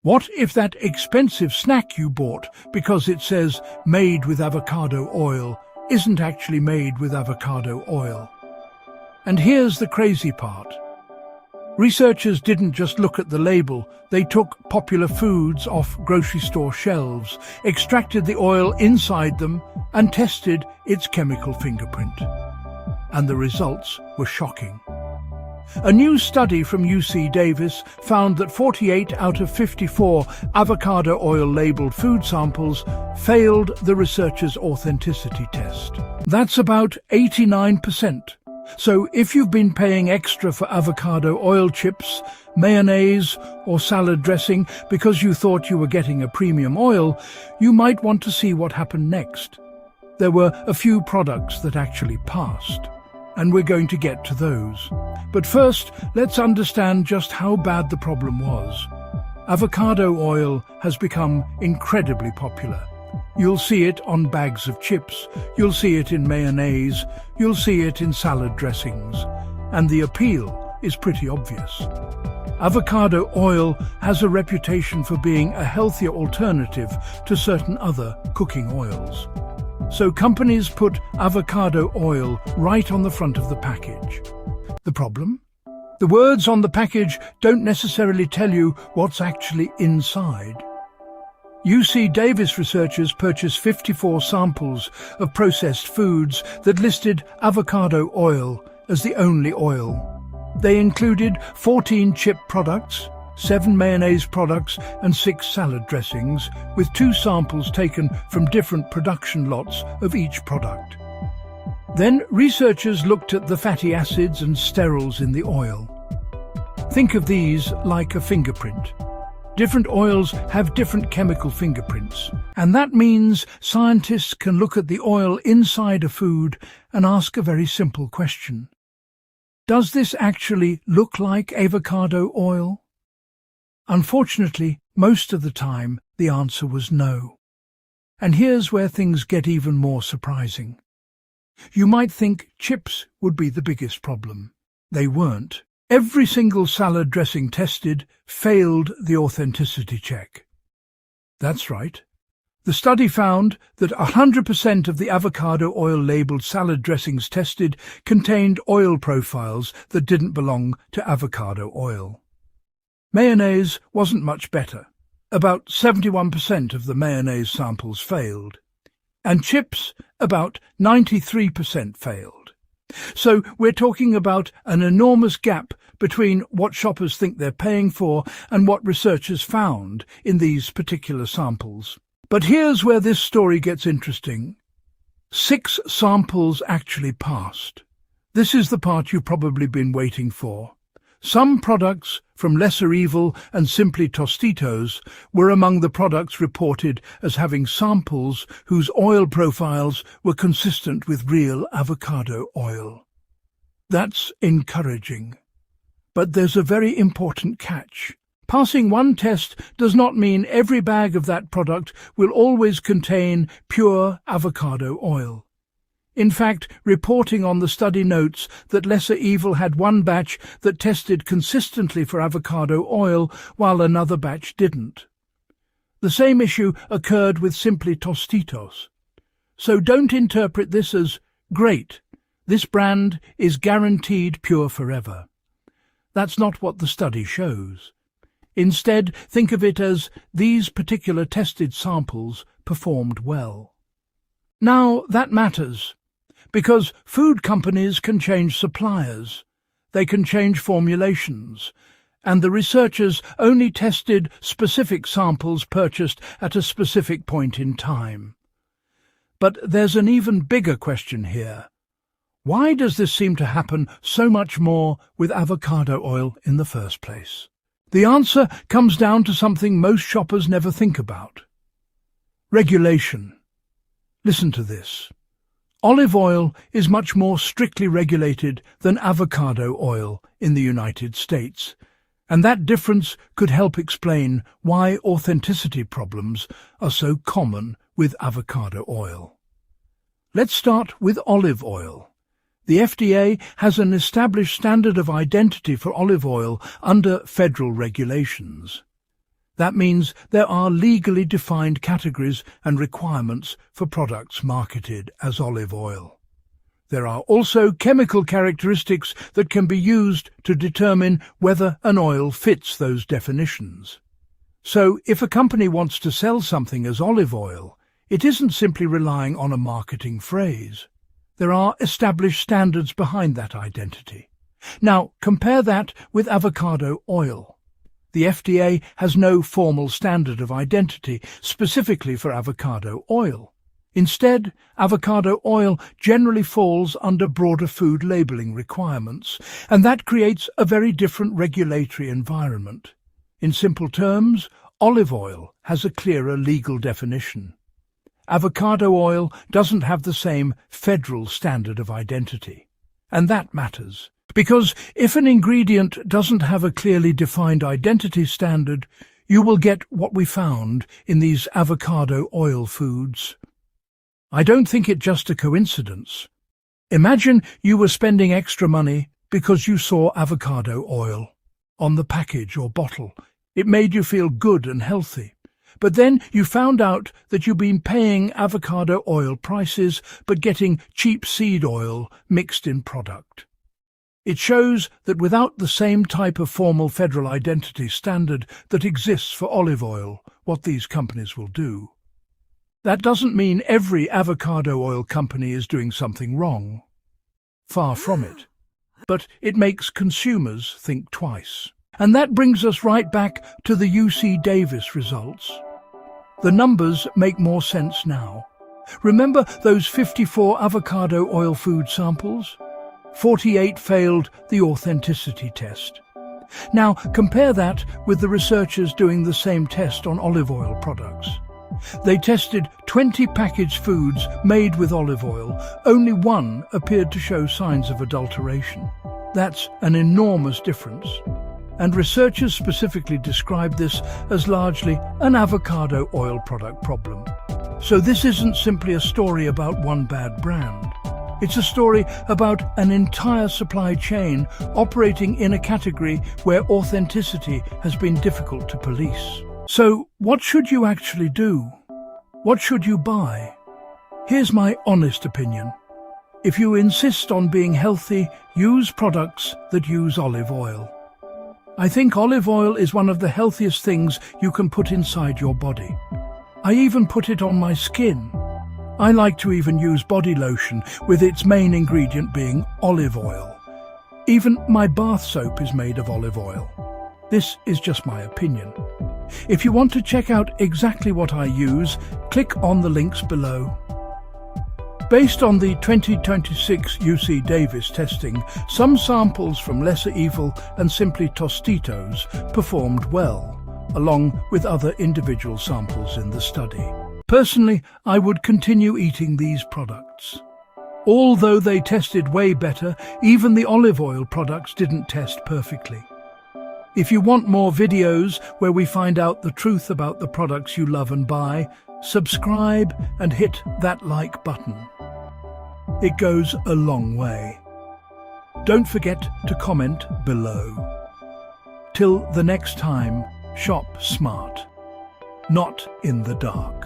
What if that expensive snack you bought because it says made with avocado oil isn't actually made with avocado oil? And here's the crazy part. Researchers didn't just look at the label, they took popular foods off grocery store shelves, extracted the oil inside them, and tested its chemical fingerprint. And the results were shocking. A new study from UC Davis found that 48 out of 54 avocado oil-labeled food samples failed the researchers' authenticity test. That's about 89%. So if you've been paying extra for avocado oil chips, mayonnaise or salad dressing because you thought you were getting a premium oil, you might want to see what happened next. There were a few products that actually passed, and we're going to get to those. But first, let's understand just how bad the problem was. Avocado oil has become incredibly popular. You'll see it on bags of chips, you'll see it in mayonnaise, you'll see it in salad dressings, and the appeal is pretty obvious. Avocado oil has a reputation for being a healthier alternative to certain other cooking oils. So companies put avocado oil right on the front of the package. The problem? The words on the package don't necessarily tell you what's actually inside. UC Davis researchers purchased 54 samples of processed foods that listed avocado oil as the only oil. They included 14 chip products, 7 mayonnaise products and 6 salad dressings, with 2 samples taken from different production lots of each product. Then researchers looked at the fatty acids and sterols in the oil. Think of these like a fingerprint. Different oils have different chemical fingerprints, and that means scientists can look at the oil inside a food and ask a very simple question. Does this actually look like avocado oil? Unfortunately, most of the time, the answer was no. And here's where things get even more surprising. You might think chips would be the biggest problem. They weren't. Every single salad dressing tested failed the authenticity check. That's right. The study found that 100% of the avocado oil-labeled salad dressings tested contained oil profiles that didn't belong to avocado oil. Mayonnaise wasn't much better. About 71% of the mayonnaise samples failed. And chips, about 93% failed. So we're talking about an enormous gap between what shoppers think they're paying for and what researchers found in these particular samples. But here's where this story gets interesting. 6 samples actually passed. This is the part you've probably been waiting for. Some products from Lesser Evil and Simply Tostitos were among the products reported as having samples whose oil profiles were consistent with real avocado oil. That's encouraging. But there's a very important catch. Passing one test does not mean every bag of that product will always contain pure avocado oil. In fact, reporting on the study notes that Lesser Evil had one batch that tested consistently for avocado oil while another batch didn't. The same issue occurred with Simply Tostitos. So don't interpret this as, great, this brand is guaranteed pure forever. That's not what the study shows. Instead, think of it as these particular tested samples performed well. Now, that matters. Because food companies can change suppliers, they can change formulations, and the researchers only tested specific samples purchased at a specific point in time. But there's an even bigger question here. Why does this seem to happen so much more with avocado oil in the first place? The answer comes down to something most shoppers never think about. Regulation. Listen to this. Olive oil is much more strictly regulated than avocado oil in the United States, and that difference could help explain why authenticity problems are so common with avocado oil. Let's start with olive oil. The FDA has an established standard of identity for olive oil under federal regulations. That means there are legally defined categories and requirements for products marketed as olive oil. There are also chemical characteristics that can be used to determine whether an oil fits those definitions. So, if a company wants to sell something as olive oil, it isn't simply relying on a marketing phrase. There are established standards behind that identity. Now, compare that with avocado oil. The FDA has no formal standard of identity specifically for avocado oil. Instead, avocado oil generally falls under broader food labeling requirements, and that creates a very different regulatory environment. In simple terms, olive oil has a clearer legal definition. Avocado oil doesn't have the same federal standard of identity. And that matters, because if an ingredient doesn't have a clearly defined identity standard, you will get what we found in these avocado oil foods. I don't think it's just a coincidence. Imagine you were spending extra money because you saw avocado oil on the package or bottle. It made you feel good and healthy. But then you found out that you've been paying avocado oil prices but getting cheap seed oil mixed in product. It shows that without the same type of formal federal identity standard that exists for olive oil, what these companies will do. That doesn't mean every avocado oil company is doing something wrong. Far from it. But it makes consumers think twice. And that brings us right back to the UC Davis results. The numbers make more sense now. Remember those 54 avocado oil food samples? 48 failed the authenticity test. Now compare that with the researchers doing the same test on olive oil products. They tested 20 packaged foods made with olive oil. Only one appeared to show signs of adulteration. That's an enormous difference. And researchers specifically described this as largely an avocado oil product problem. So this isn't simply a story about one bad brand. It's a story about an entire supply chain operating in a category where authenticity has been difficult to police. So what should you actually do? What should you buy? Here's my honest opinion. If you insist on being healthy, use products that use olive oil. I think olive oil is one of the healthiest things you can put inside your body. I even put it on my skin. I like to even use body lotion with its main ingredient being olive oil. Even my bath soap is made of olive oil. This is just my opinion. If you want to check out exactly what I use, click on the links below. Based on the 2026 UC Davis testing, some samples from Lesser Evil and Simply Tostitos performed well, along with other individual samples in the study. Personally, I would continue eating these products. Although they tested way better, even the olive oil products didn't test perfectly. If you want more videos where we find out the truth about the products you love and buy, subscribe and hit that like button. It goes a long way. Don't forget to comment below. Till the next time, shop smart, not in the dark.